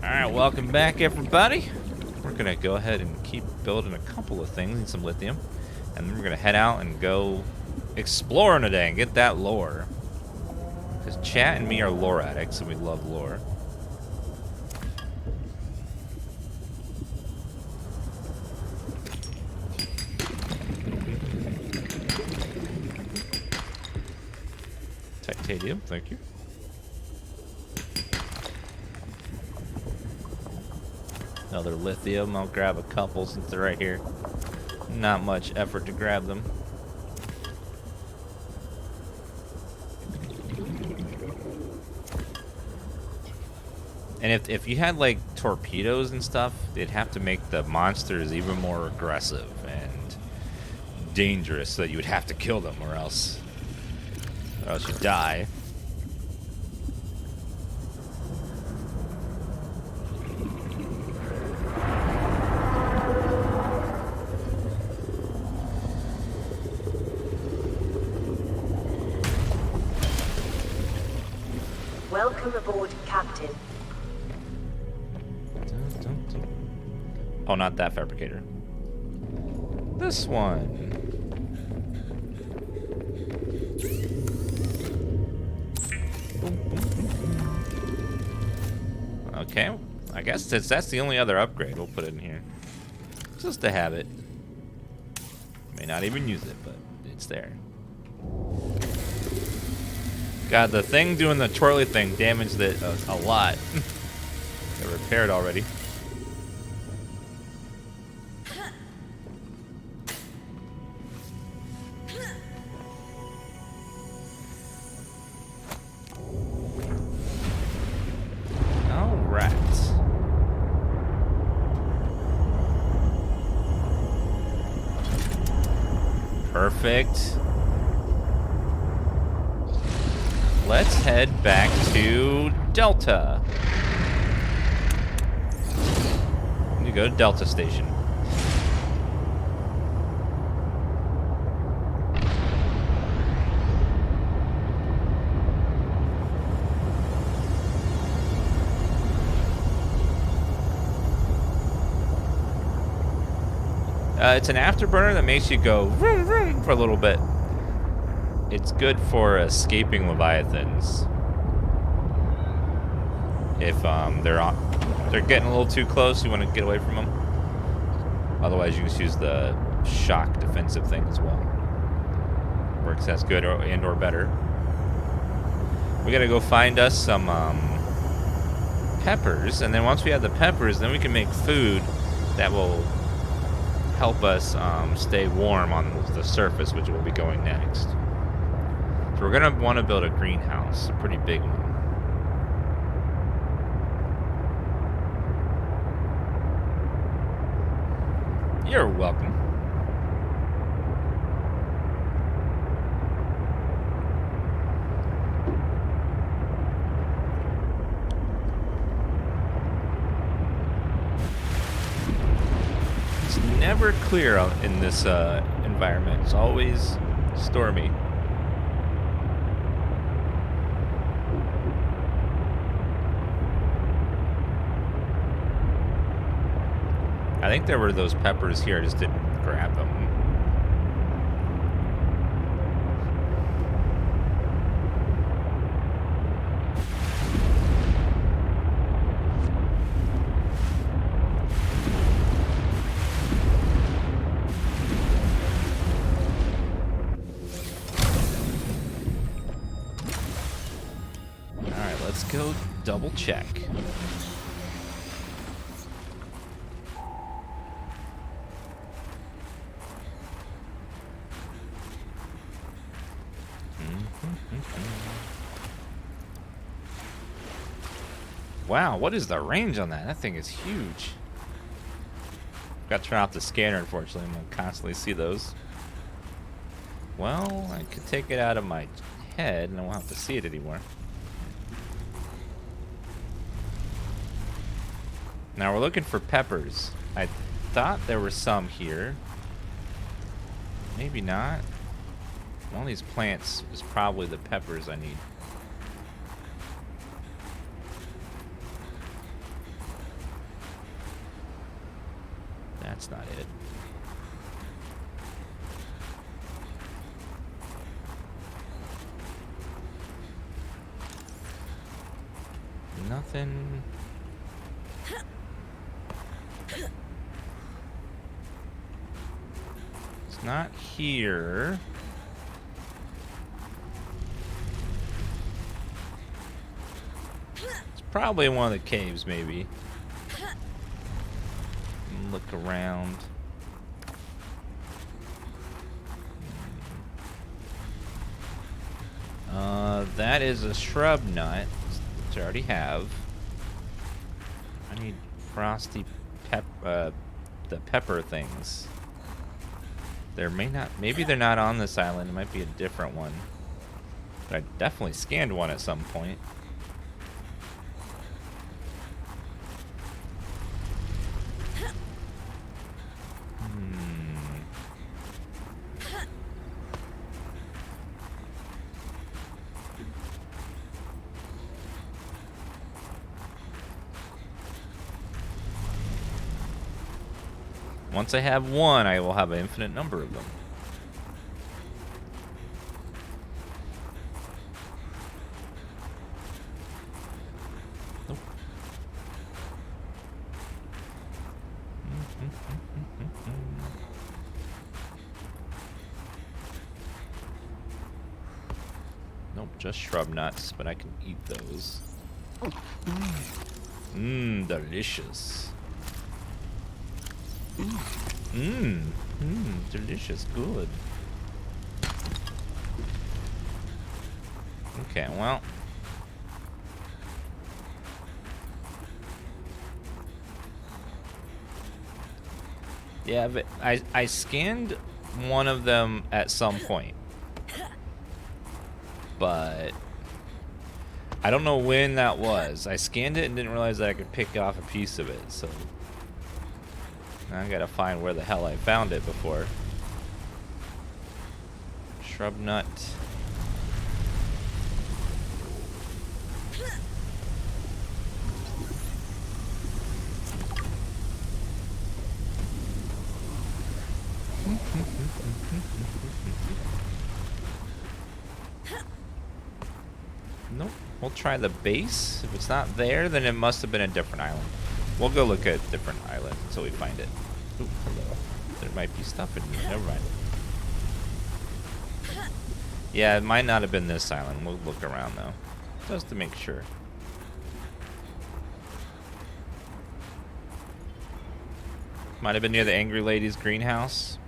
Alright, welcome back everybody. We're gonna go ahead and keep building a couple of things, need some lithium. And then we're gonna head out and go exploring today and get that lore. Because Chat and me are lore addicts and we love lore. Titanium, thank you. Another lithium. I'll grab a couple since they're right here. Not much effort to grab them. And if you had like torpedoes and stuff, it'd have to make the monsters even more aggressive and dangerous, so that you would have to kill them or else you die. Welcome aboard, Captain. Oh, not that fabricator. This one. Okay, I guess since that's the only other upgrade, we'll put it in here. Just to have it. May not even use it, but it's there. God, the thing doing the twirly thing damaged it a lot. Got repaired already. Alright. Perfect. Let's head back to Delta. We need to go to Delta Station. It's an afterburner that makes you go vroom, vroom for a little bit. It's good for escaping leviathans. If they're getting a little too close, you want to get away from them. Otherwise, you can just use the shock defensive thing as well. Works as good or better. We gotta go find us some peppers, and then once we have the peppers, then we can make food that will help us stay warm on the surface, which will be going next. So we're gonna want to build a greenhouse, a pretty big one. You're welcome. It's never clear out in this environment. It's always stormy. I think there were those peppers here, I just didn't grab them. Alright, let's go double check. Wow, what is the range on that? That thing is huge. Got to turn off the scanner, unfortunately. I'm going to constantly see those. Well, I could take it out of my head and I won't have to see it anymore. Now we're looking for peppers. I thought there were some here. Maybe not. One of these plants is probably the peppers I need. that's not it. Nothing. It's not here. It's probably in one of the caves, maybe. Look around. That is a shrub nut, which I already have. I need frosty the pepper things. There may not, maybe they're not on this island. It might be a different one. But I definitely scanned one at some point. Once I have one, I will have an infinite number of them. Nope. Nope, just shrub nuts, but I can eat those. Mmm, delicious. Delicious, good. Okay, well. Yeah, but I scanned one of them at some point. But I don't know when that was. I scanned it and didn't realize that I could pick off a piece of it, so I gotta find where the hell I found it before. Shrub nut. Nope. We'll try the base. If it's not there, then it must have been a different island. We'll go look at a different island until we find it. Ooh, hello. There might be stuff in here. Never mind. Yeah, it might not have been this island. We'll look around, though. Just to make sure. Might have been near the Angry Lady's greenhouse.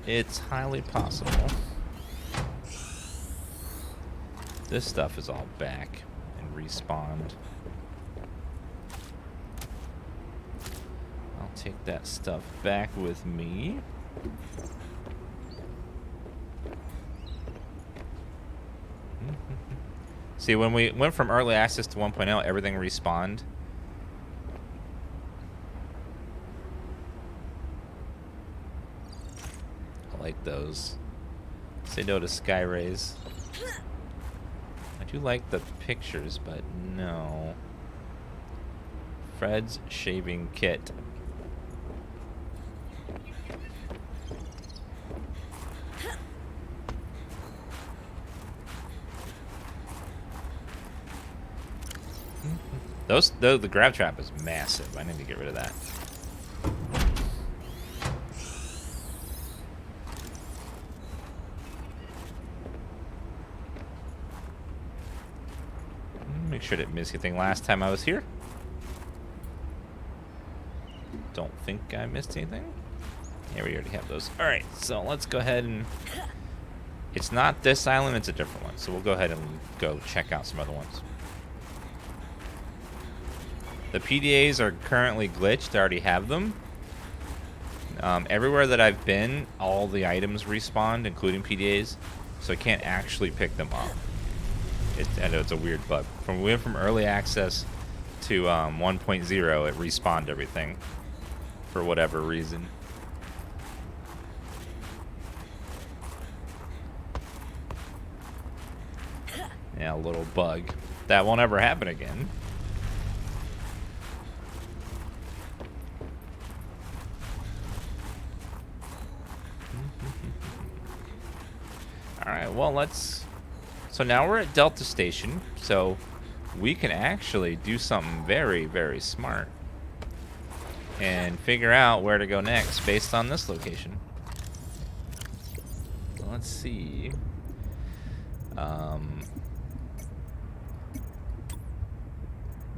It's highly possible. This stuff is all back and respawned. I'll take that stuff back with me. See, when we went from early access to 1.0, everything respawned. I like those. Say no to sky rays. I do like the pictures, but no. Fred's shaving kit. The grab trap is massive. I need to get rid of that. Make sure I didn't miss anything last time I was here. Don't think I missed anything. Yeah, we already have those. Alright, so let's go ahead and... It's not this island, it's a different one. So we'll go ahead and go check out some other ones. The PDAs are currently glitched. I already have them. Everywhere that I've been, all the items respawned, including PDAs. So I can't actually pick them up. I know it's a weird bug. We went from early access to 1.0, it respawned everything. For whatever reason. Yeah, a little bug. That won't ever happen again. Alright, well, let's... So now we're at Delta Station, so we can actually do something very, very smart. And figure out where to go next based on this location. Let's see.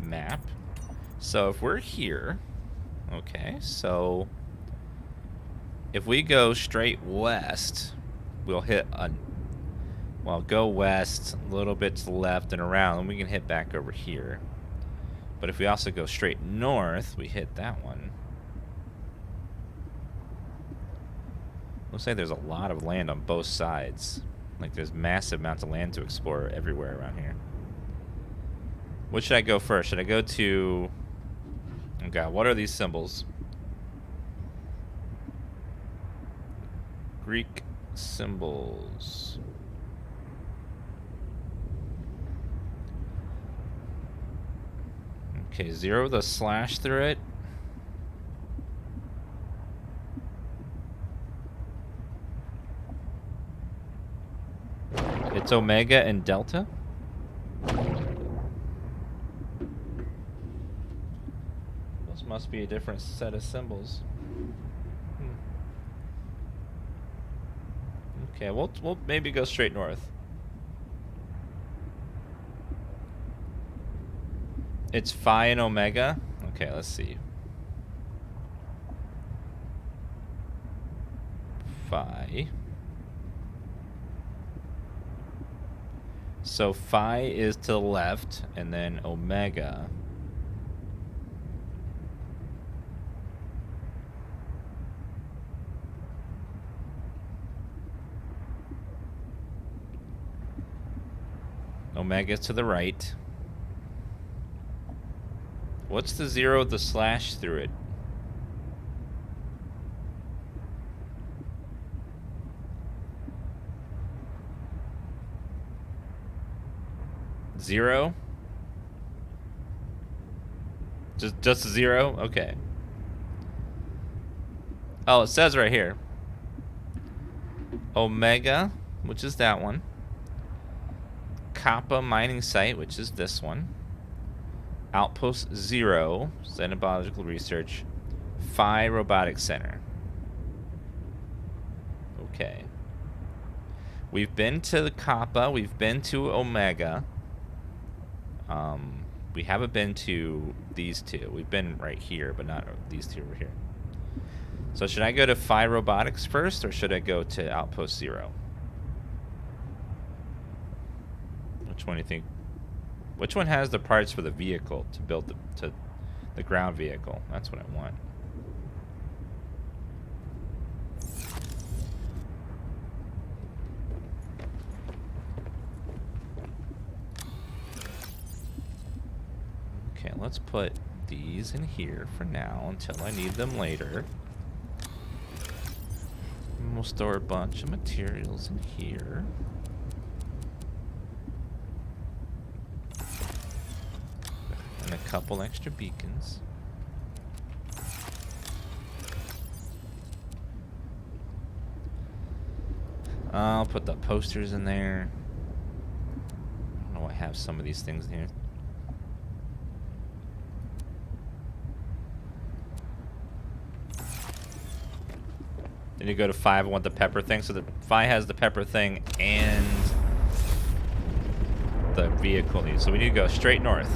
Map. So if we're here, okay, so if we go straight west, we'll hit a, well, go west, a little bit to the left and around, and we can hit back over here. But if we also go straight north, we hit that one. Looks like there's a lot of land on both sides. Like there's massive amounts of land to explore everywhere around here. What should I go first? Should I go to... Okay, what are these symbols? Greek symbols. Okay, 0 with a slash through it. It's Omega and Delta. Those must be a different set of symbols. Okay, we'll maybe go straight north. It's Phi and Omega. Okay, let's see. Phi. So Phi is to the left, and then Omega. Omega is to the right. What's the 0 with the slash through it? Zero? Just a 0? Okay. Oh, it says right here. Omega, which is that one. Kappa mining site, which is this one. Outpost 0, Xenobiological Research. Phi Robotics Center. Okay. We've been to the Kappa. We've been to Omega. We haven't been to these two. We've been right here, but not these two over here. So should I go to Phi Robotics first, or should I go to Outpost 0? Which one do you think? Which one has the parts for the vehicle to build the ground vehicle? That's what I want. Okay, let's put these in here for now until I need them later. And we'll store a bunch of materials in here. And a couple extra beacons. I'll put the posters in there. I don't know, I have some of these things in here. Then you go to 5 and want the pepper thing. So the 5 has the pepper thing and the vehicle needs. So we need to go straight north.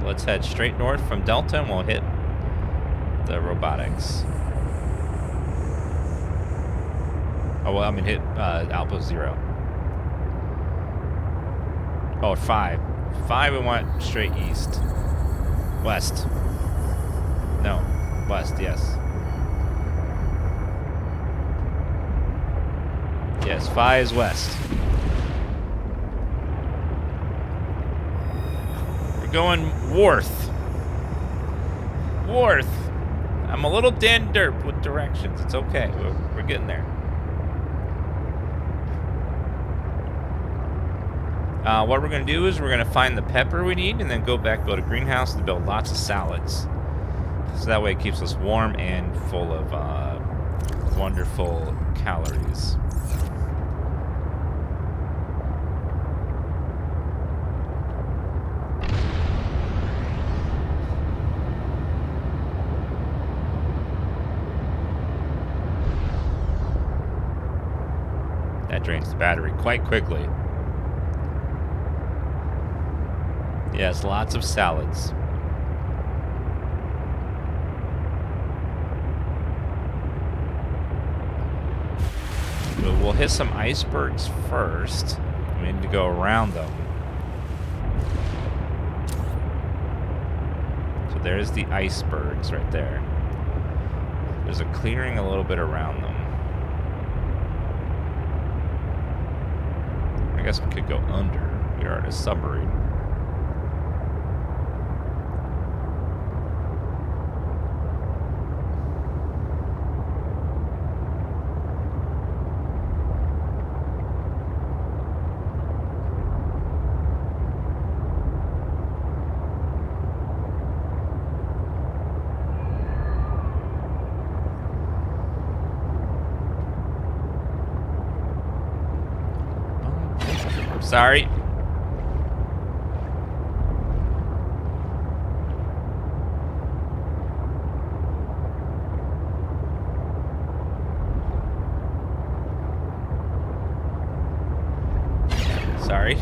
Let's head straight north from Delta and we'll hit the robotics. Oh, well, I mean hit Outpost 0. Oh, 5. 5 we want straight east. West. No. West, yes. Yes, 5 is west. We're going north. North. I'm a little Dan Derp with directions. It's okay. We're getting there. What we're going to do is we're going to find the pepper we need and then go to greenhouse to build lots of salads. So that way it keeps us warm and full of wonderful calories. That drains the battery quite quickly. Yes, lots of salads. But we'll hit some icebergs first. We need to go around them. So there's the icebergs right there. There's a clearing a little bit around them. I guess we could go under. We are at a submarine. Sorry. Sorry.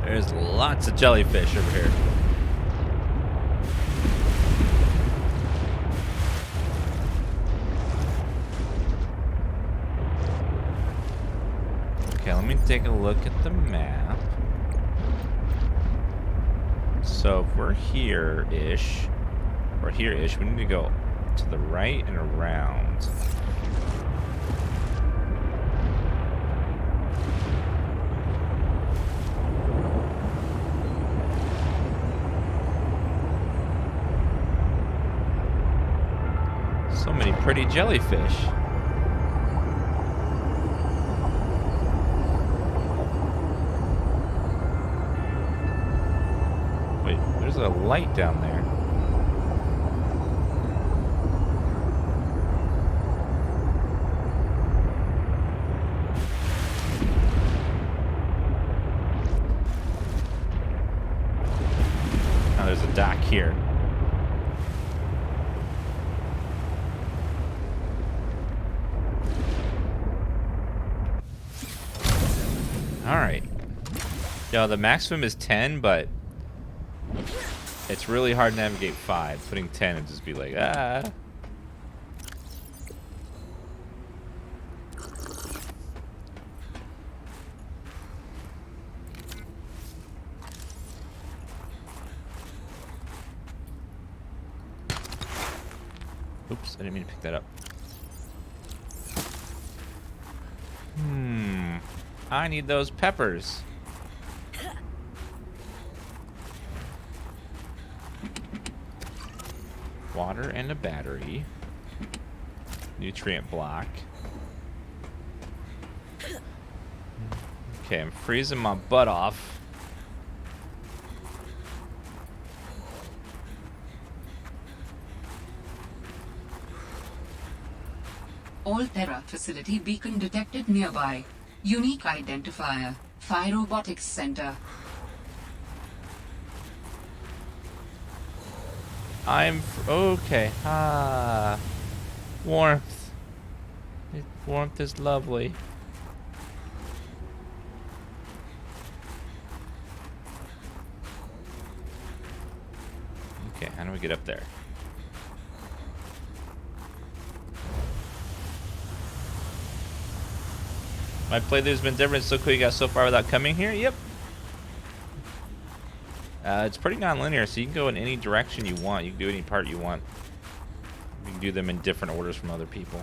There's lots of jellyfish over here. Okay, let me take a look at the map. So if we're here-ish, we need to go to the right and around. So many pretty jellyfish. Wait, there's a light down there. Now there's a dock here. Alright. Yo, the maximum is 10, but it's really hard to navigate 5. Putting 10 would just be like, ah. Oops, I didn't mean to pick that up. I need those peppers. Water and a battery. Nutrient block. Okay, I'm freezing my butt off. All Terra facility beacon detected nearby. Unique identifier. Phi Robotics Center. Okay. Ah. Warmth. Warmth is lovely. Okay, how do we get up there? My playthrough's been different. So cool you got so far without coming here. Yep. It's pretty non-linear, so you can go in any direction you want. You can do any part you want. You can do them in different orders from other people.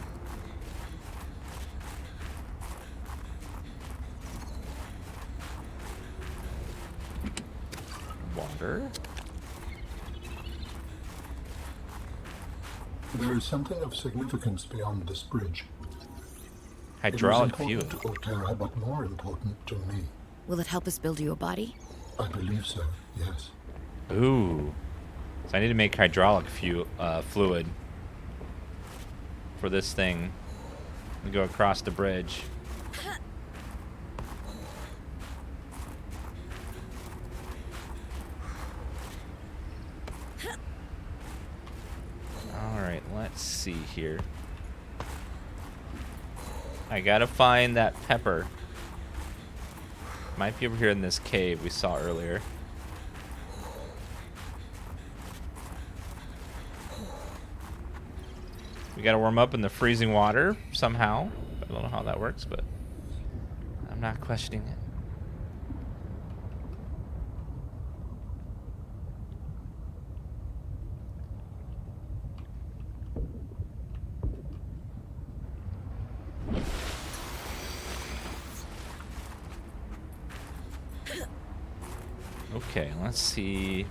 Water. There is something of significance beyond this bridge. Hydraulic It was fuel. important to Alterra, but more important to me. Will it help us build you a body? I believe so, yes. Ooh. So I need to make hydraulic fluid for this thing. We go across the bridge. Alright, let's see here. I gotta find that pepper. Might be over here in this cave we saw earlier. We gotta warm up in the freezing water somehow. I don't know how that works, but I'm not questioning it. Okay, let's see.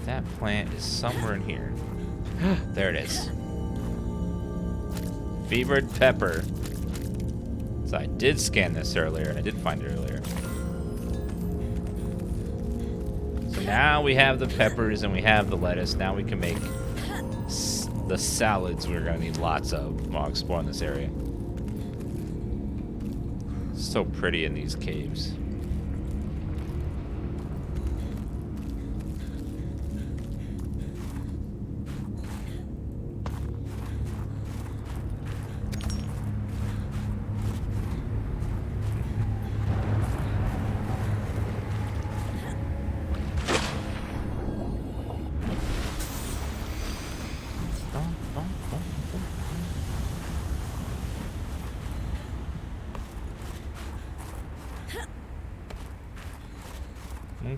That plant is somewhere in here. There it is. Fevered pepper. So I did scan this earlier. I did find it earlier. So now we have the peppers and we have the lettuce. Now we can make the salads we're going to need lots of while exploring this area. So pretty in these caves.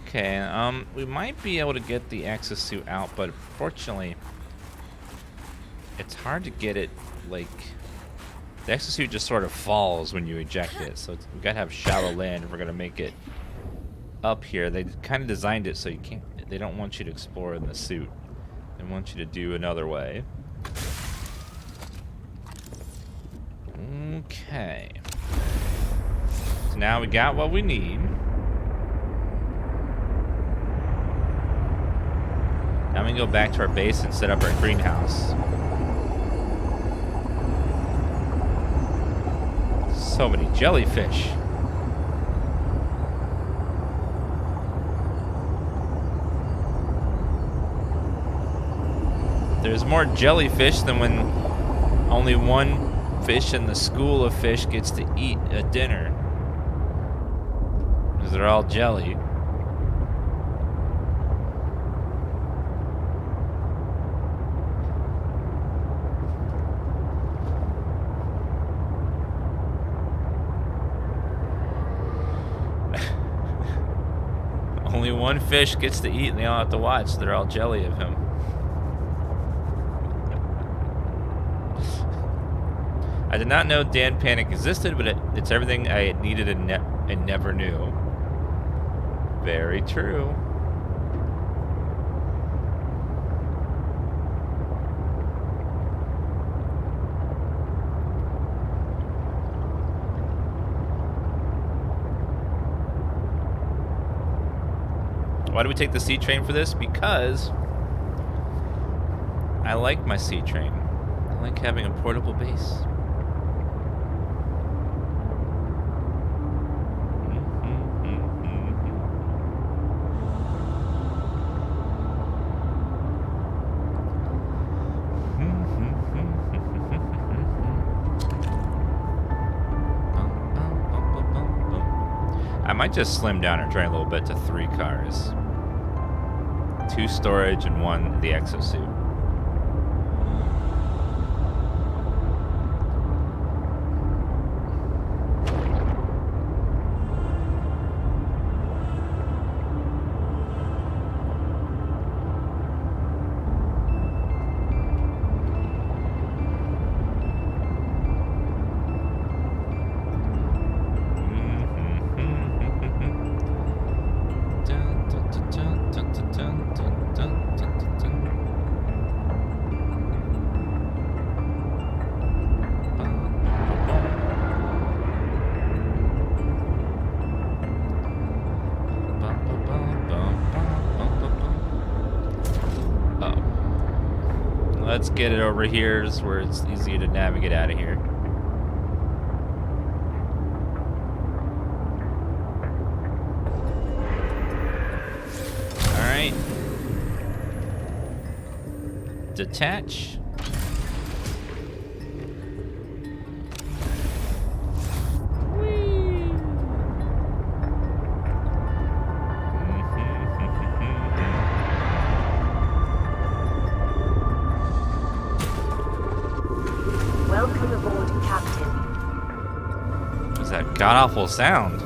Okay, we might be able to get the exosuit out, but fortunately, it's hard to get it, like, the exosuit just sort of falls when you eject it, so we gotta have shallow land if we're gonna make it up here. They kind of designed it so you can't, they don't want you to explore in the suit. They want you to do another way. Okay. So now we got what we need. Now we can go back to our base and set up our greenhouse. So many jellyfish. There's more jellyfish than when only one fish in the school of fish gets to eat at dinner. Because they're all jelly. Only one fish gets to eat and they all have to watch. They're all jelly of him. I did not know Dan Panic existed, but it's everything I needed and never knew. Very true. Why do we take the sea train for this? Because I like my sea train. I like having a portable base. I might just slim down our train a little bit to 3 cars. 2 storage and 1 the exosuit. Let's get it over here where it's easier to navigate out of here. Alright. Detach. Welcome aboard, Captain. What's that god-awful sound?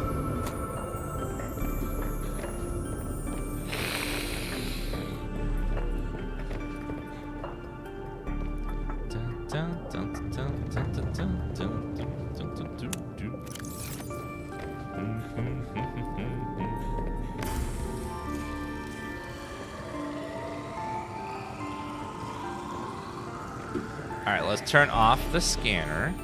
Alright, let's turn off the scanner.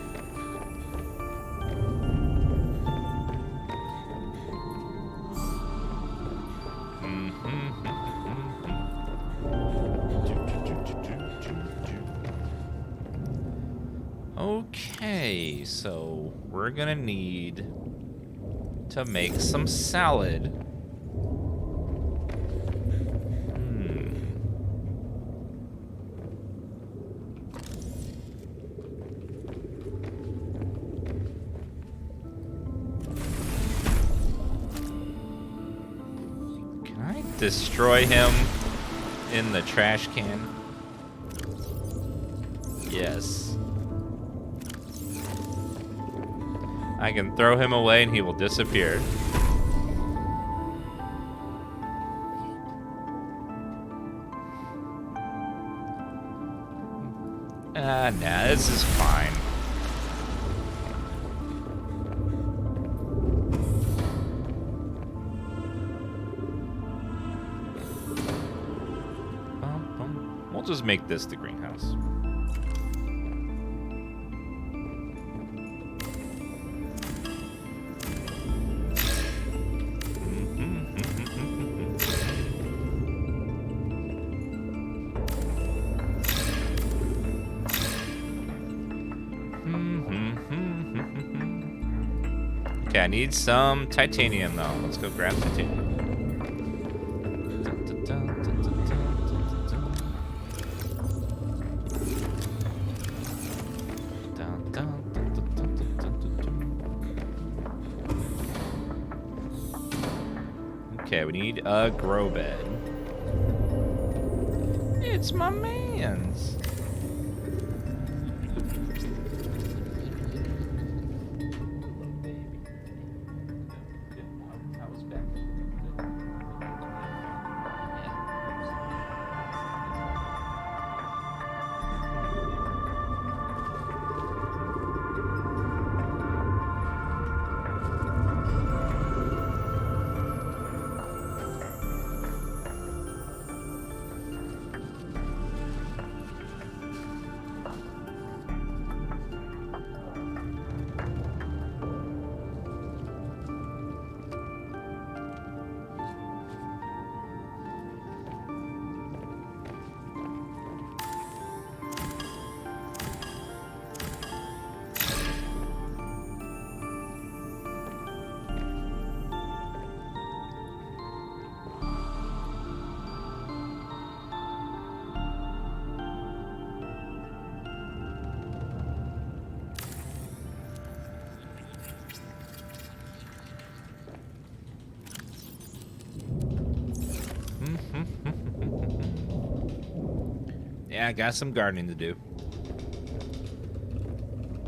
Okay, so we're gonna need to make some salad. Can I destroy him in the trash can? Yes. I can throw him away and he will disappear. Nah, this is fine. We'll just make this the greenhouse. Okay, I need some titanium though. Let's go grab titanium. Okay, we need a grow bed. It's my man's. Yeah, I got some gardening to do.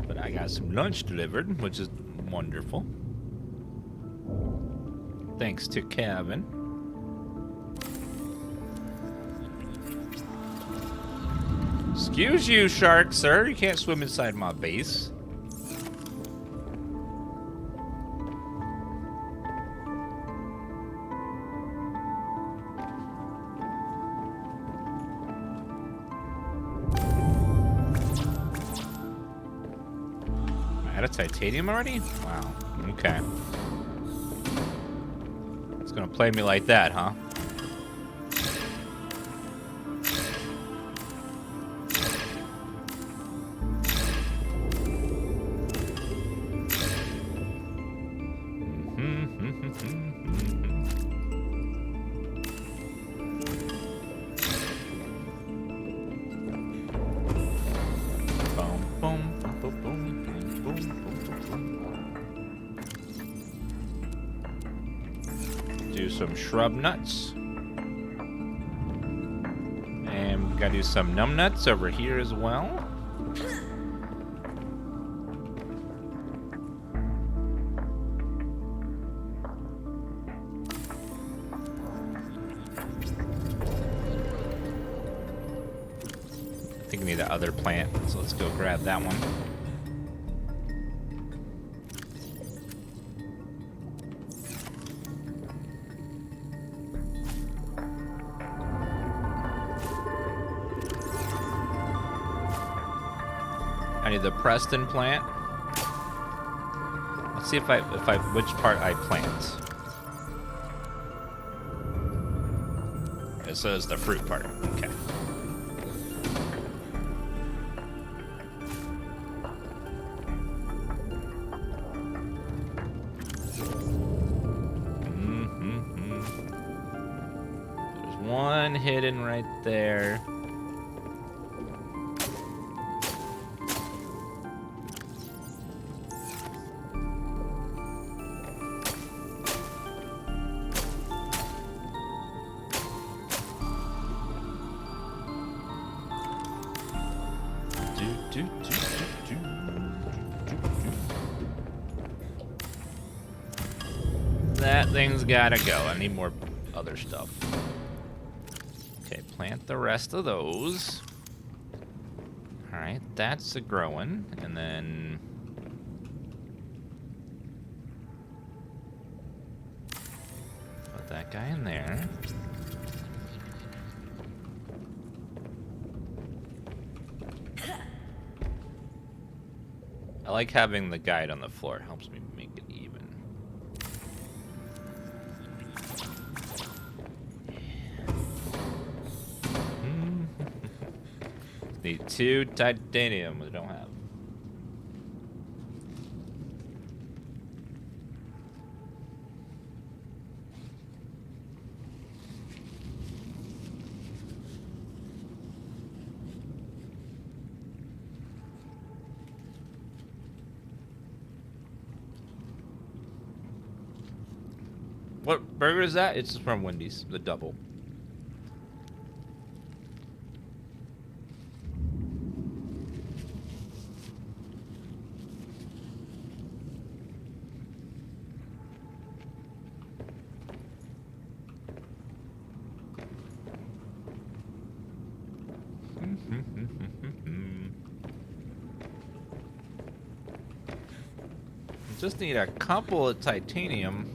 But I got some lunch delivered, which is wonderful. Thanks to Kevin. Excuse you, shark, sir. You can't swim inside my base. Out of titanium already? Wow. Okay. It's gonna play me like that, huh? some shrub nuts. And we gotta do some numb nuts over here as well. I think we need the other plant, so let's go grab that one. I need the Preston plant. Let's see if I which part I plant. It says the fruit part. Okay. There's one hidden right there. That thing's gotta go. I need more other stuff. Okay, plant the rest of those. Alright, that's a growing. And then... put that guy in there. I like having the guide on the floor. It helps me make it even. Need 2 titanium we don't have. What burger is that? It's from Wendy's, the double. Just need a couple of titanium.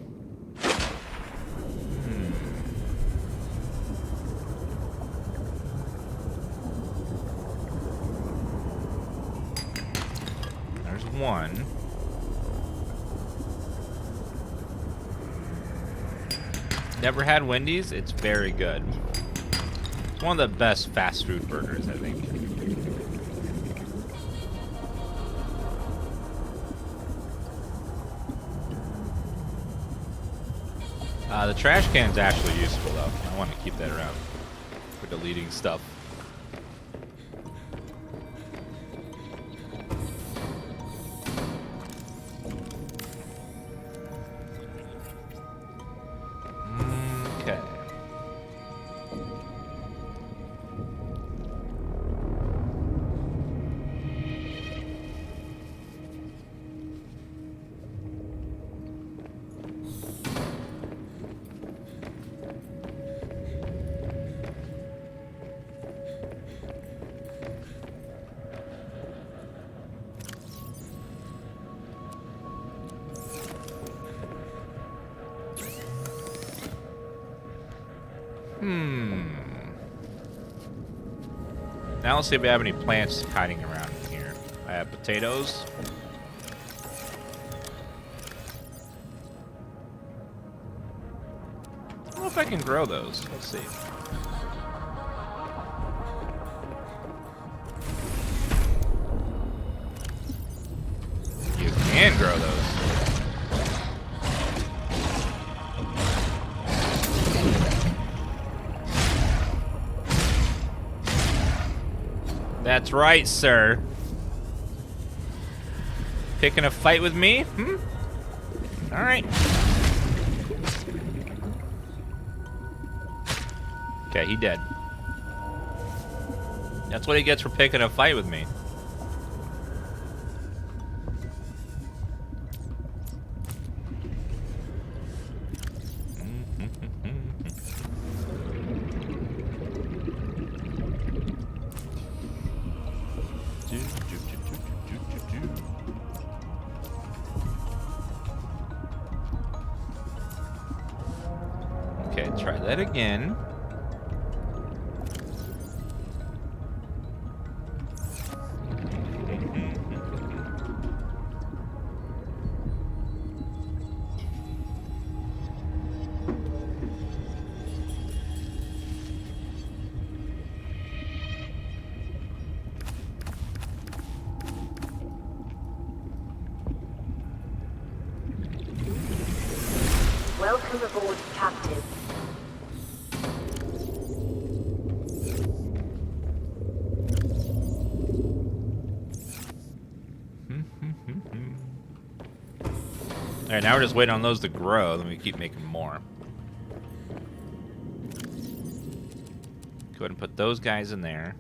There's one. Never had Wendy's? It's very good. It's one of the best fast food burgers, I think. The trash can's actually useful, though. I want to keep that around for deleting stuff. Okay. Now let's see if we have any plants hiding around here. I have potatoes. I don't know if I can grow those. Let's see. You can grow those. That's right, sir. Picking a fight with me? Alright. Okay, he dead. That's what he gets for picking a fight with me. Okay, try that again. Welcome aboard, Captain. Alright, now we're just waiting on those to grow, then we keep making more. Go ahead and put those guys in there.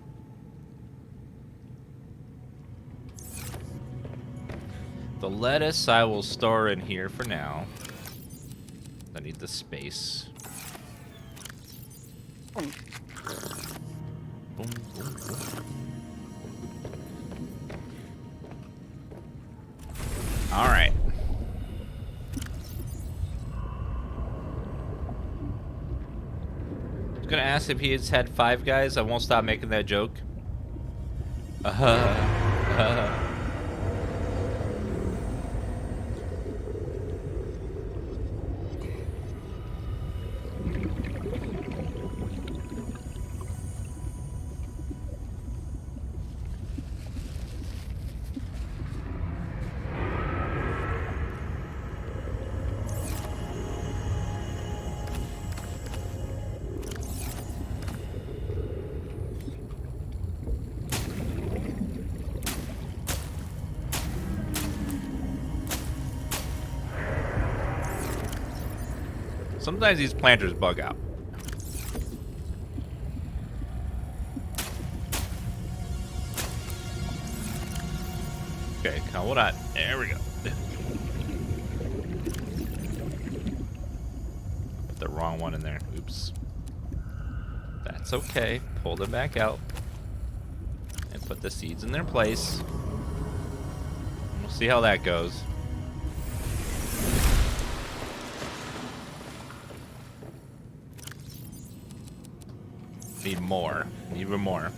The lettuce I will store in here for now. I need the space. Boom, boom, boom. All right. I was gonna ask if he has had 5 guys. I won't stop making that joke. Sometimes these planters bug out. Okay, hold on. There we go. Put the wrong one in there. Oops. That's okay. Pull them back out. And put the seeds in their place. We'll see how that goes. Need more. Need even more.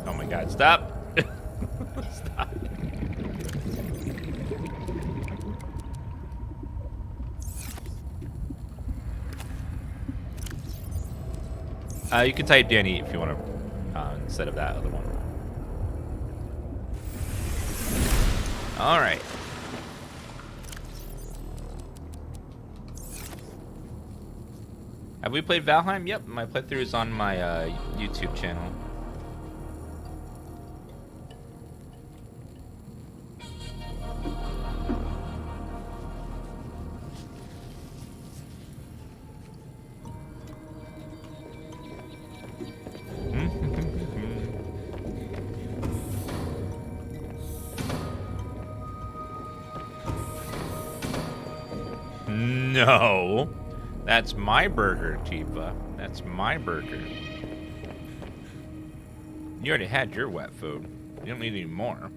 Oh my god, stop. Stop. You can type Danny if you want to, instead of that other one. Alright. Have we played Valheim? Yep, my playthrough is on my YouTube channel. No, that's my burger, Tifa. That's my burger. You already had your wet food. You don't need any more.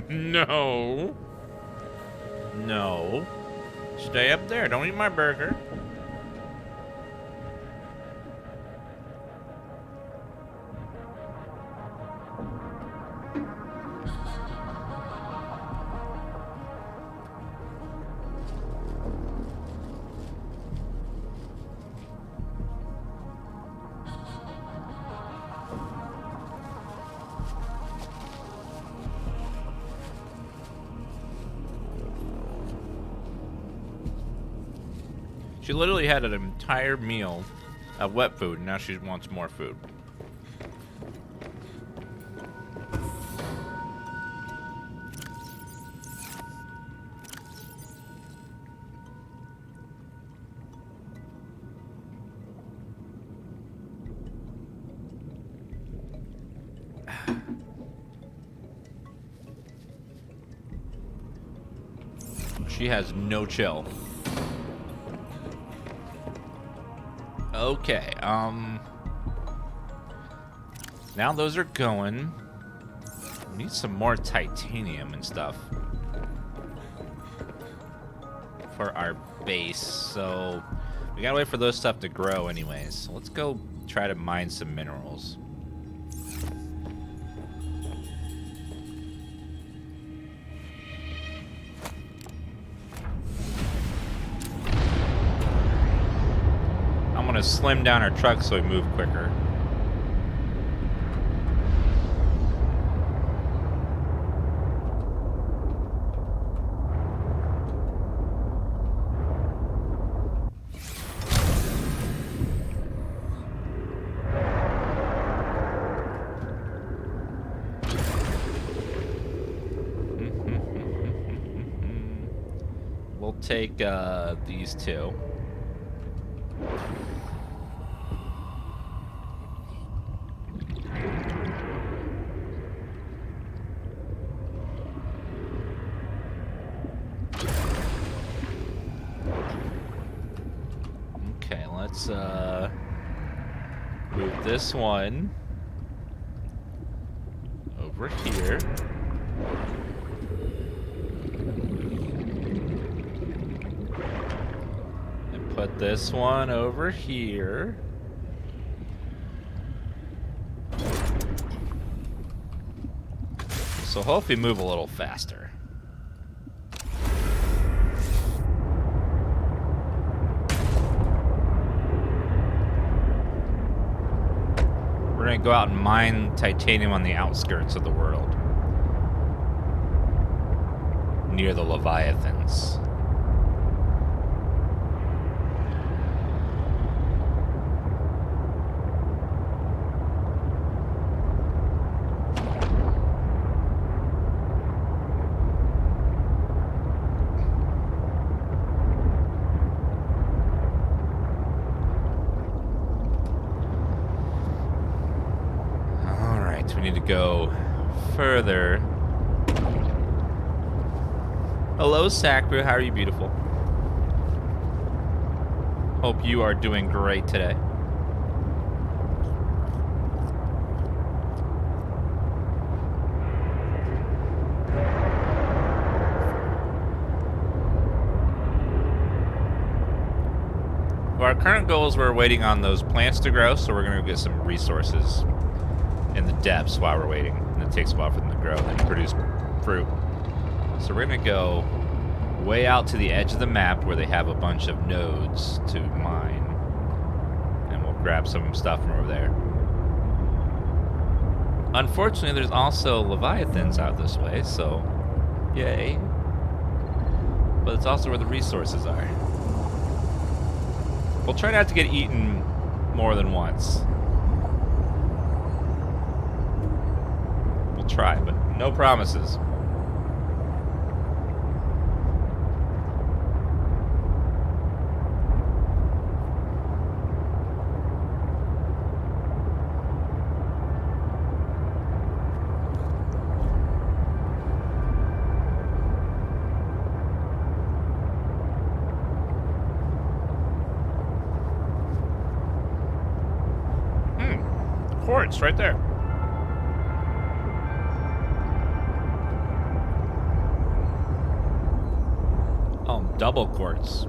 No. No. Stay up there. Don't eat my burger. She literally had an entire meal of wet food, and now she wants more food. She has no chill. Okay, now those are going. We need some more titanium and stuff for our base, so we gotta wait for those stuff to grow anyways. So let's go try to mine some minerals. I'm gonna slim down our truck so we move quicker. We'll take these two. Okay, let's move this one over here. And put this one over here. So hopefully move a little faster. We're gonna go out and mine titanium on the outskirts of the world, near the Leviathans. We need to go further. Hello, Sakura. How are you, beautiful? Hope you are doing great today. Well, our current goal is we're waiting on those plants to grow, so we're going to get some resources in the depths while we're waiting, and it takes a while for them to grow and then produce fruit. So we're gonna go way out to the edge of the map where they have a bunch of nodes to mine, and we'll grab some stuff from over there. Unfortunately, there's also Leviathans out this way, so yay. But it's also where the resources are. We'll try not to get eaten more than once. Try, but no promises. Quartz right there. Double quartz.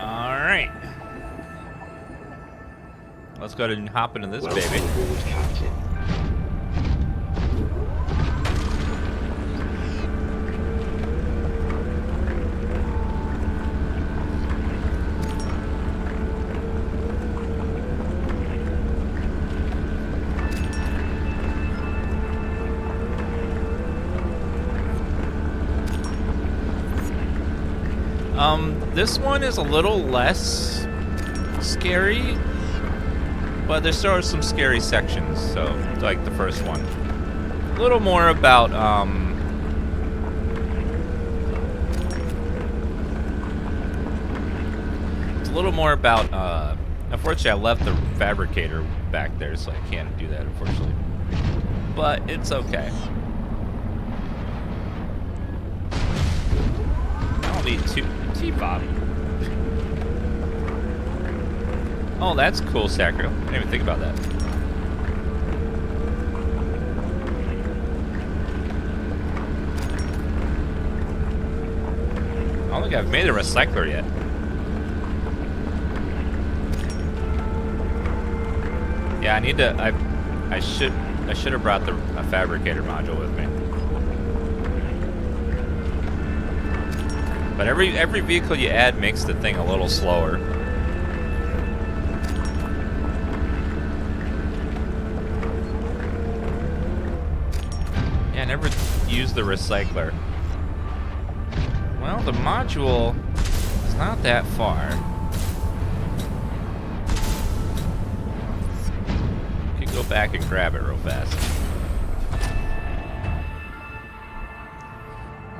All right. Let's go ahead and hop into this baby. This one is a little less scary, but there still are some scary sections. So, like the first one, a little more about unfortunately, I left the fabricator back there, so I can't do that, unfortunately. But it's okay. I don't need two T-Bob. Oh, that's cool, Sacro. I didn't even think about that. I don't think I've made a recycler yet. Yeah, I need to. I should have brought a fabricator module with me. But every vehicle you add makes the thing a little slower. Yeah, I never used the recycler. Well, the module is not that far. Go back and grab it real fast.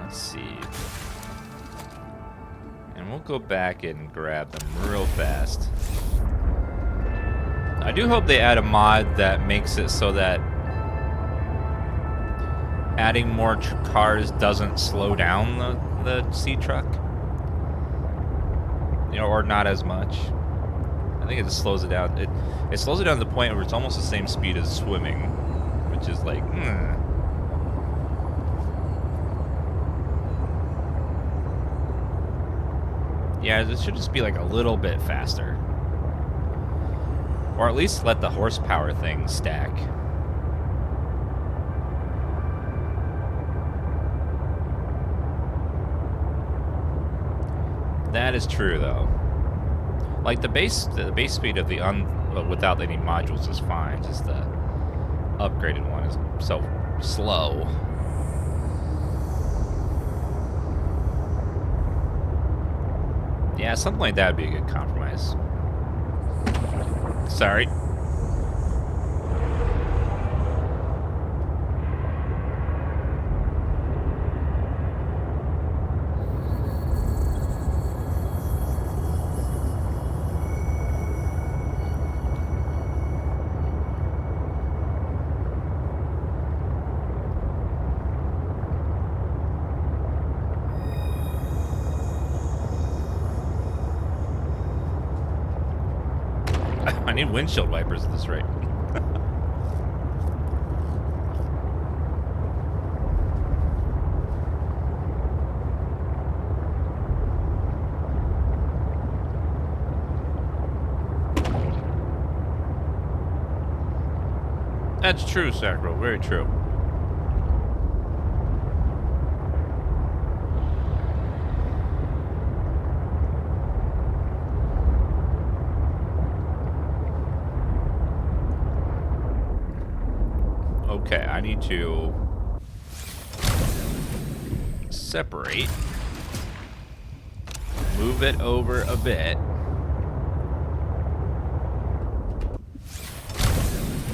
Let's see. And we'll go back and grab them real fast. I do hope they add a mod that makes it so that adding more cars doesn't slow down the sea truck. You know, or not as much. I think it just slows it down. It slows it down to the point where it's almost the same speed as swimming, which is like, Yeah, it should just be like a little bit faster. Or at least let the horsepower thing stack. That is true, though. Like the base speed of the without any modules is fine. Just the upgraded one is so slow. Yeah, something like that would be a good compromise. Sorry. I need windshield wipers at this rate. That's true, Sacro. Very true. Okay, I need to separate, move it over a bit,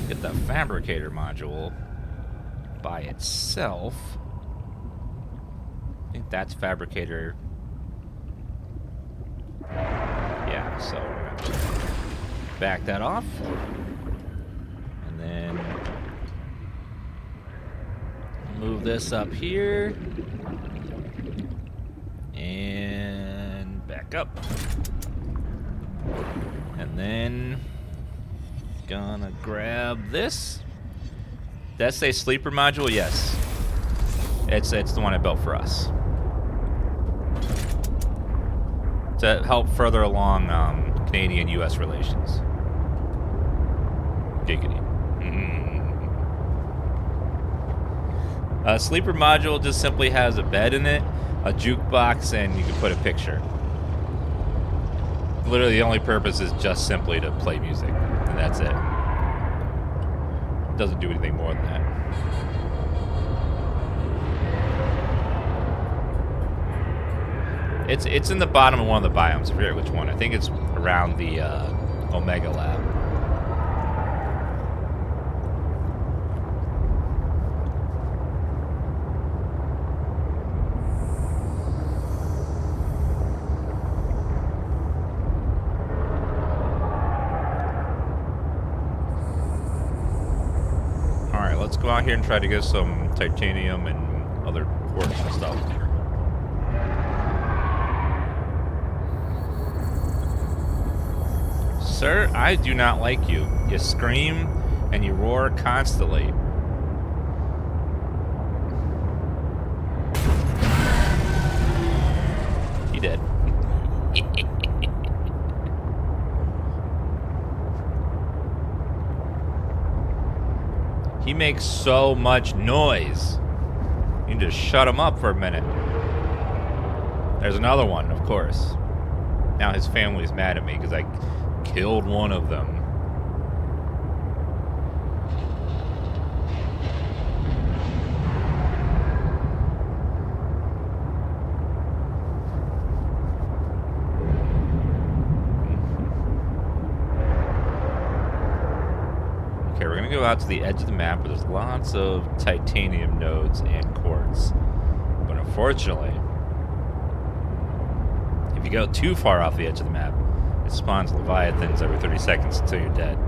get the fabricator module by itself. I think that's fabricator. Yeah, so we're gonna back that off, and then move this up here and back up, and then gonna grab this. That say sleeper module? Yes, it's the one I built for us to help further along Canadian-U.S. relations. Giggity. Sleeper module just simply has a bed in it, a jukebox, and you can put a picture. Literally, the only purpose is just simply to play music, and that's it. It doesn't do anything more than that. It's in the bottom of one of the biomes. I forget which one. I think it's around the Omega Lab. All right, let's go out here and try to get some titanium and other quartz and stuff. Sir, I do not like you. You scream and you roar constantly. He did. He makes so much noise. You need to shut him up for a minute. There's another one, of course. Now his family's mad at me because I killed one of them. Okay, we're gonna go out to the edge of the map where there's lots of titanium nodes and quartz. But unfortunately, if you go too far off the edge of the map, it spawns leviathans every 30 seconds until you're dead.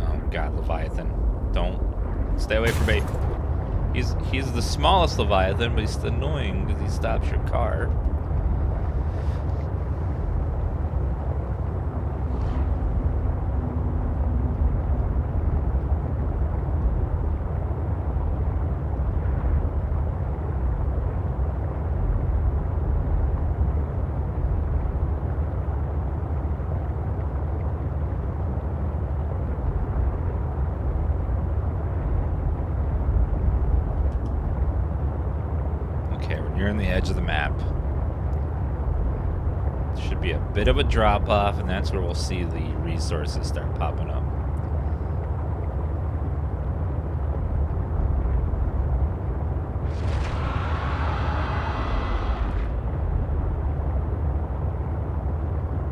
Oh god, leviathan. Don't. Stay away from me. He's the smallest leviathan, but he's annoying because he stops your car. You're on the edge of the map. Should be a bit of a drop off, and that's where we'll see the resources start popping up.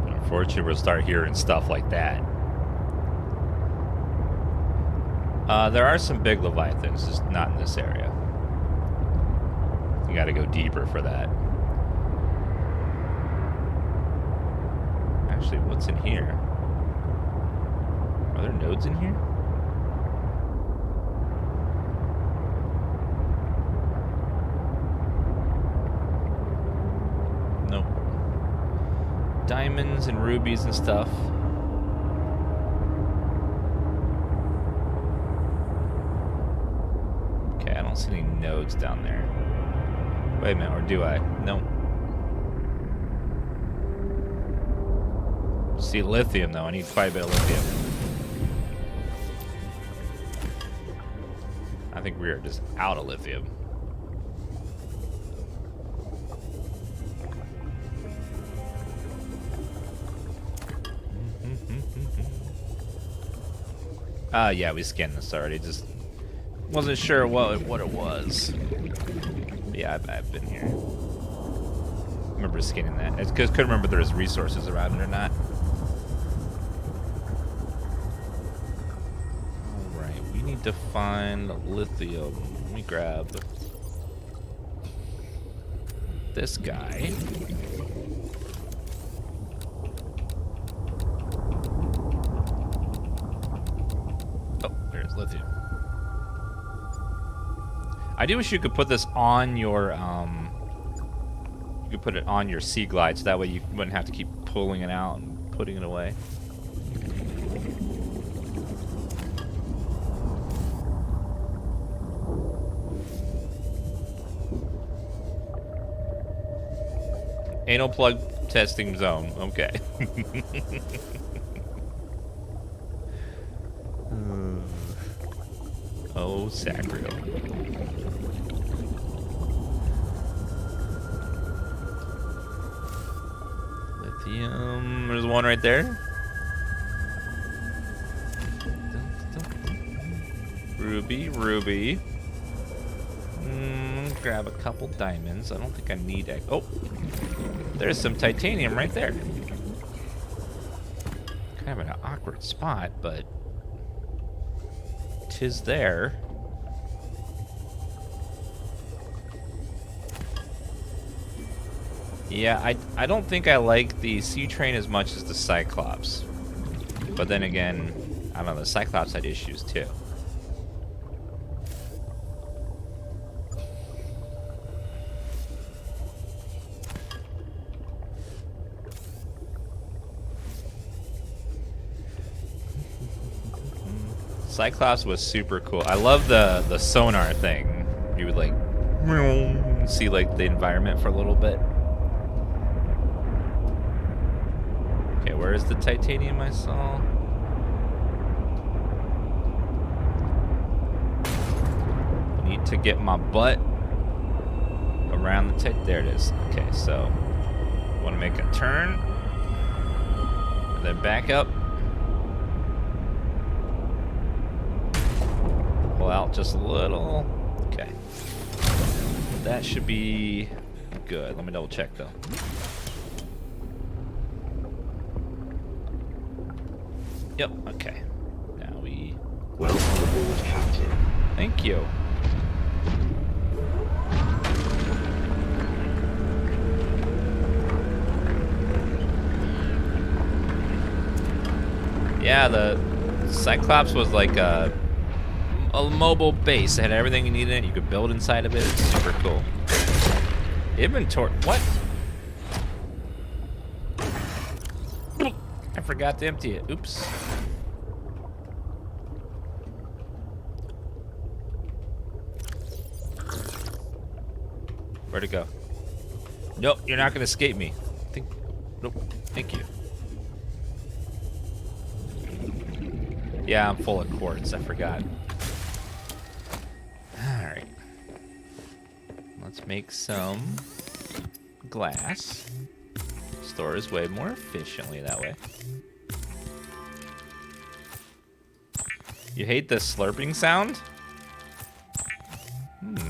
But unfortunately, we'll start hearing stuff like that. There are some big leviathans, just not in this area. You gotta go deeper for that. Actually, what's in here? Are there nodes in here? Nope. Diamonds and rubies and stuff. Okay, I don't see any nodes down there. Wait a minute, or do I? Nope. See lithium though, I need quite a bit of lithium. I think we are just out of lithium. Yeah, we scanned this already, just wasn't sure what it was. Yeah, I've been here. I remember scanning that. I just couldn't remember if there was resources around it or not. Alright, we need to find lithium. Let me grab this guy. Oh, there's lithium. I do wish you could put this on your, you could put it on your sea glide, so that way you wouldn't have to keep pulling it out and putting it away. Anal plug testing zone, okay. Oh, sacrilege. Lithium. There's one right there. Ruby, ruby. Grab a couple diamonds. I don't think I need it. Oh, there's some titanium right there. Kind of an awkward spot, but 'tis there. Yeah, I don't think I like the Sea Train as much as the Cyclops. But then again, I don't know, the Cyclops had issues too. Cyclops was super cool. I love the sonar thing. You would like see like the environment for a little bit. Okay, where is the titanium I saw? I need to get my butt around the there it is. Okay, so want to make a turn and then back up. Pull out just a little. Okay. That should be good. Let me double check though. Yep, okay. Now we... Welcome aboard, Captain. Thank you. Yeah, the Cyclops was like a mobile base. It had everything you needed in it. You could build inside of it. It's super cool. Inventory. What? I forgot to empty it. Oops. Where'd it go? Nope, you're not gonna escape me. Nope. Thank you. Yeah, I'm full of quartz. I forgot. Alright. Let's make some glass. Stores way more efficiently that way. You hate the slurping sound? It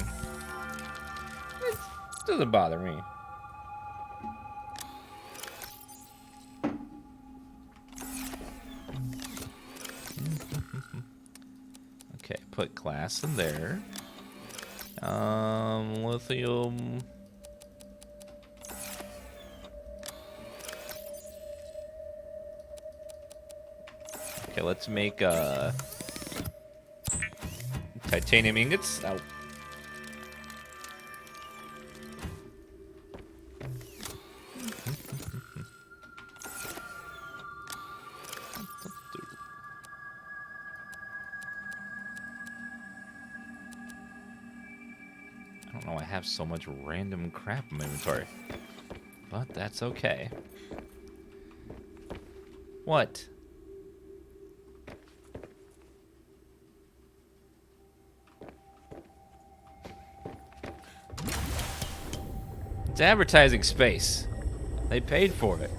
doesn't bother me. Okay, put glass in there. Lithium. Okay, let's make titanium ingots. Ow. I don't know, I have so much random crap in my inventory. But that's okay. What? It's advertising space. They paid for it.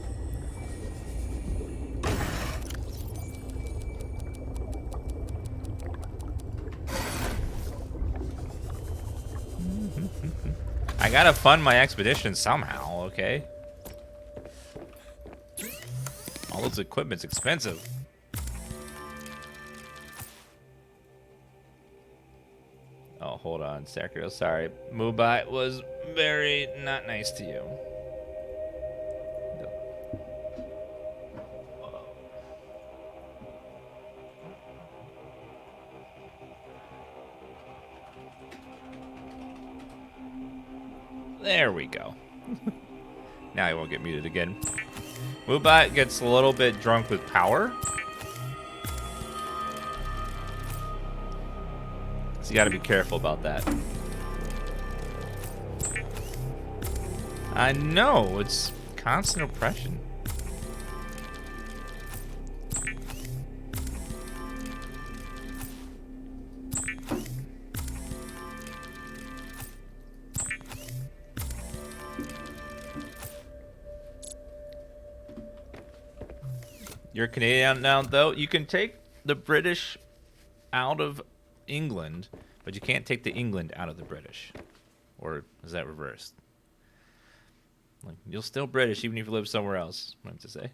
I gotta fund my expedition somehow, okay? All this equipment's expensive. Oh, hold on, Sakura. Sorry. Mubite was very not nice to you. There we go. Now he won't get muted again. Mubite gets a little bit drunk with power. So you gotta be careful about that. I know, it's constant oppression. You're Canadian now, though. You can take the British out of England, but you can't take the England out of the British. Or is that reversed? Like, you're still British even if you live somewhere else, I have to say.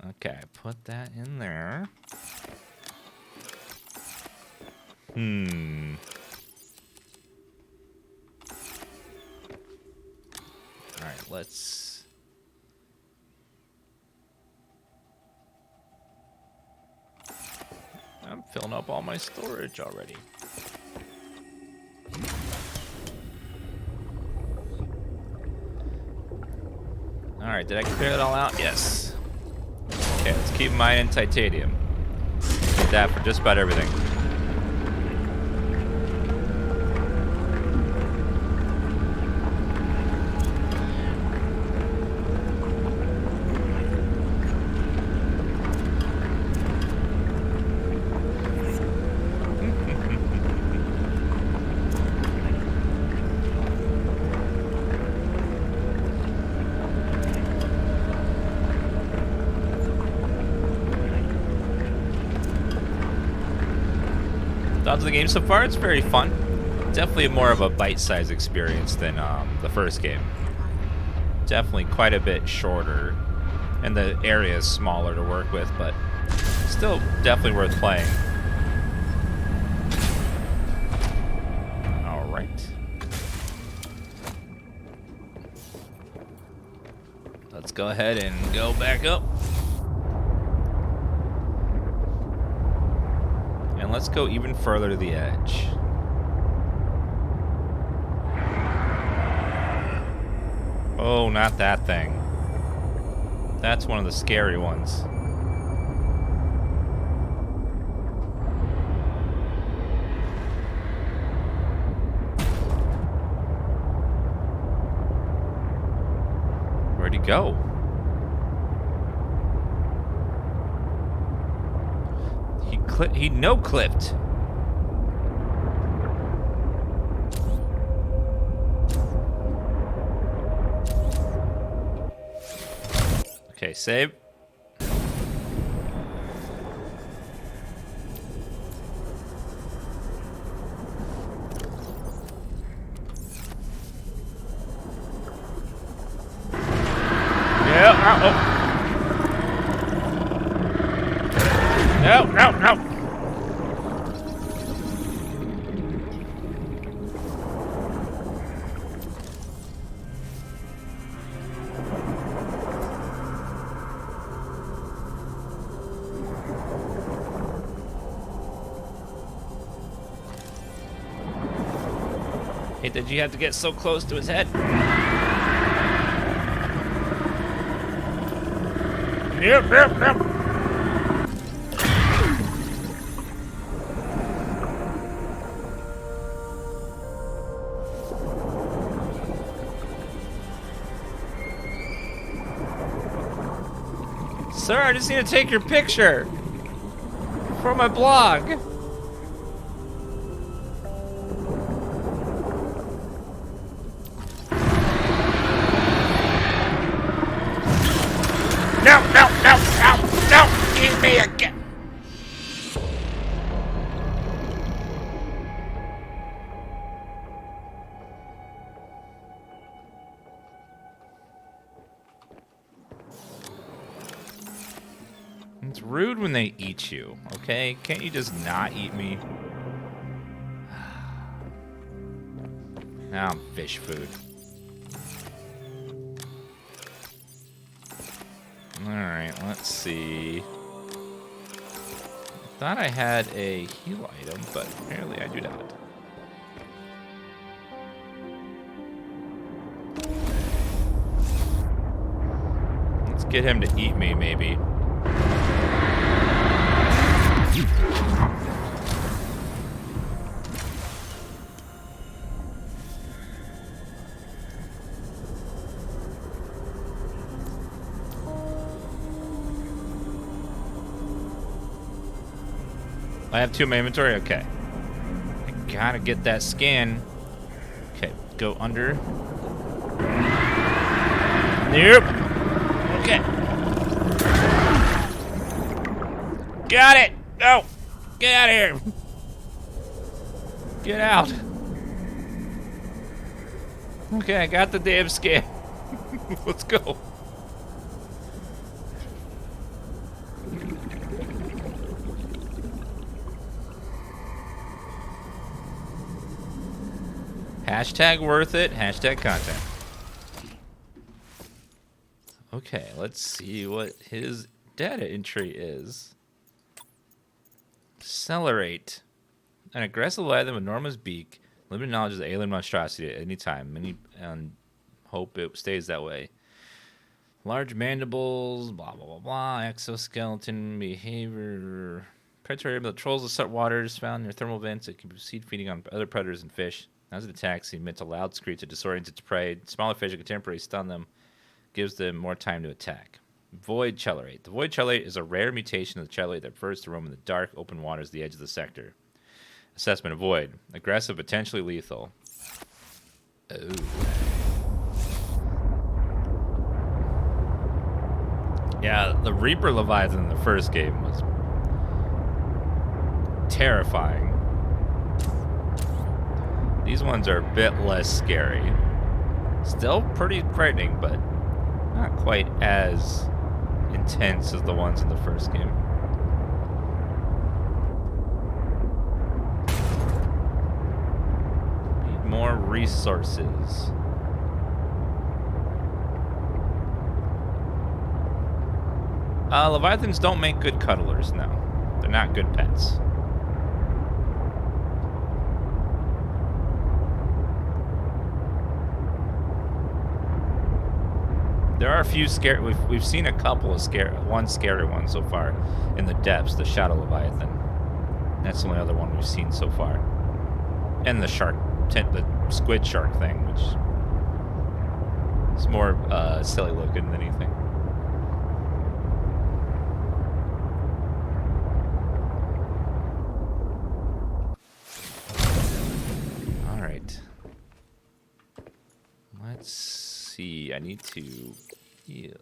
Okay, put that in there. Alright, let's... I'm filling up all my storage already. Alright, did I clear it all out? Yes. Okay, let's keep mining titanium. Need that for just about everything. Thoughts of the game so far? It's very fun. Definitely more of a bite-sized experience than the first game. Definitely quite a bit shorter, and the area is smaller to work with, but still definitely worth playing. All right. Let's go ahead and go back up. And let's go even further to the edge. Oh, not that thing. That's one of the scary ones. Where'd he go? He no-clipped. Okay, save. Yeah, oh. No. Hate that you have to get so close to his head. Yep. Sir, I just need to take your picture for my blog. No, eat me again. It's rude when they eat you, okay? Can't you just not eat me? Now I'm fish food. Alright, let's see. I thought I had a heal item, but apparently I do not. Let's get him to eat me, maybe. I have 2 in my inventory? Okay. I gotta get that scan. Okay, go under. Nope. Okay. Got it. No. Get out of here. Get out. Okay, I got the damn scan. Let's go. Hashtag worth it. Hashtag content. Okay, let's see what his data entry is. Accelerate. An aggressive leviathan with enormous beak. Limited knowledge of the alien monstrosity at any time. Many and hope it stays that way. Large mandibles, blah, blah, blah, blah. Exoskeleton behavior. Predatory, but trolls of salt waters found near thermal vents. It can proceed feeding on other predators and fish. As it attacks, it emits a loud screech to disorient its prey. Smaller fish can temporarily stun them. Gives them more time to attack. Void Chellerate. The Void Chellerate is a rare mutation of the Chellerate that prefers to roam in the dark, open waters at the edge of the sector. Assessment of Void. Aggressive, potentially lethal. Oh. Yeah, the Reaper Leviathan in the first game was terrifying. These ones are a bit less scary. Still pretty frightening, but not quite as intense as the ones in the first game. Need more resources. Leviathans don't make good cuddlers, no. They're not good pets. There are a few scary. We've seen a couple of one scary one so far in the depths. The Shadow Leviathan. That's the only other one we've seen so far. And the shark, the squid shark thing, which is more silly looking than anything. All right. Let's see. I need to heal.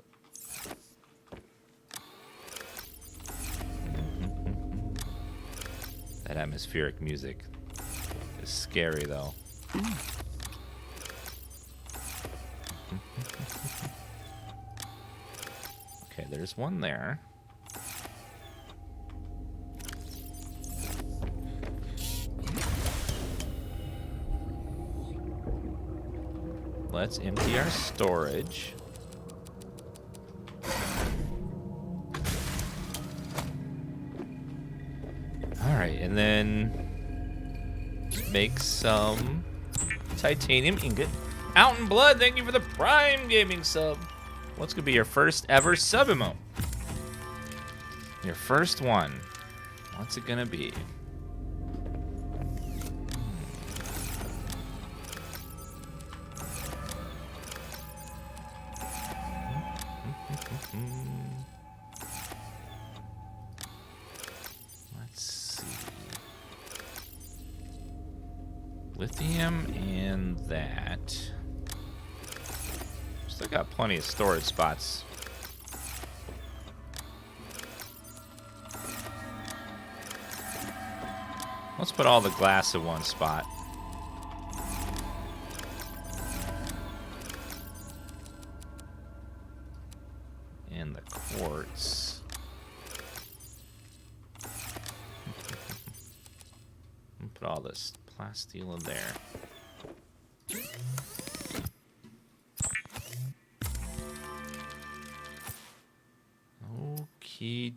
That atmospheric music is scary, though. Okay, there's one there. Let's empty our storage. Alright, and then make some titanium ingot. Out in Blood, thank you for the Prime Gaming sub. What's gonna be your first ever sub emote? Your first one. What's it gonna be? Let's see. Lithium and that. Still got plenty of storage spots. Let's put all the glass in one spot. And the quartz. Put all this plasteel in there. Okay.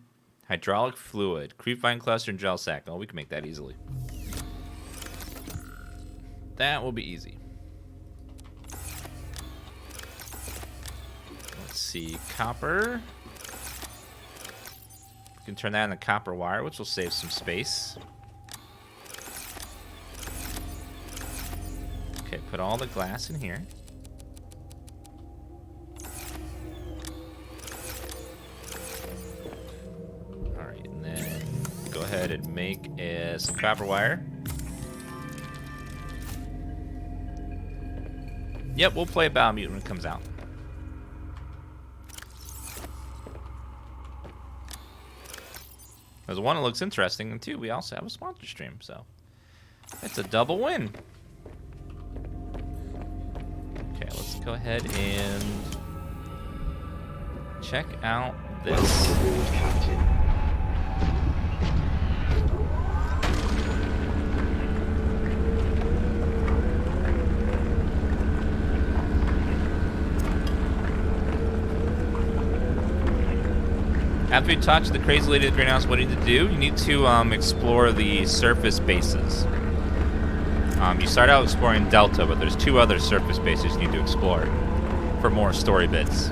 Hydraulic fluid, creepvine cluster, and gel sack. Oh, we can make that easily. That will be easy. Let's see, copper. We can turn that into copper wire, which will save some space. Okay, put all the glass in here. Alright, and then go ahead and make some copper wire. Yep, we'll play Biomutant when it comes out. There's one that looks interesting, and two, we also have a sponsor stream, so it's a double win. Okay, let's go ahead and check out this. Welcome aboard, Captain. After you talk to the crazy lady at the greenhouse, what do you need to do? You need to explore the surface bases. You start out exploring Delta, but there's 2 other surface bases you need to explore for more story bits.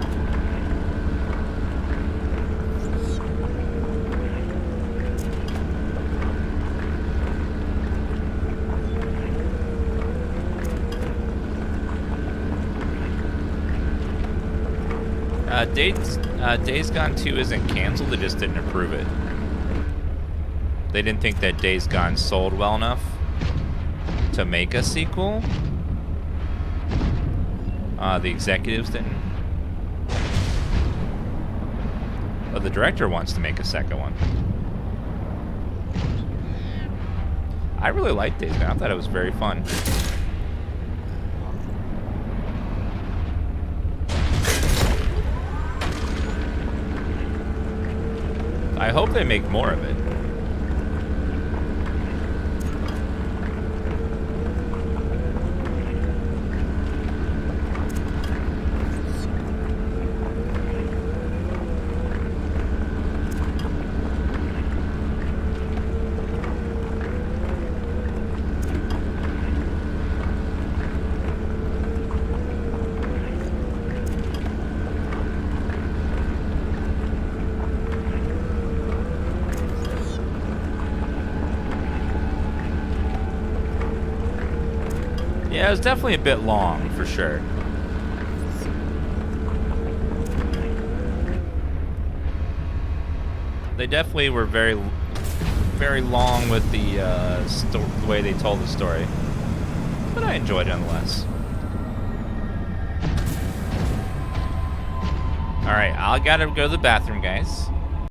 Days Gone 2 isn't canceled, they just didn't approve it. They didn't think that Days Gone sold well enough to make a sequel. The executives didn't. But the director wants to make a second one. I really liked Days Gone. I thought it was very fun. I hope they make more of it. Yeah, it was definitely a bit long, for sure. They definitely were very, very long with the way they told the story. But I enjoyed it nonetheless. Alright, I gotta go to the bathroom, guys.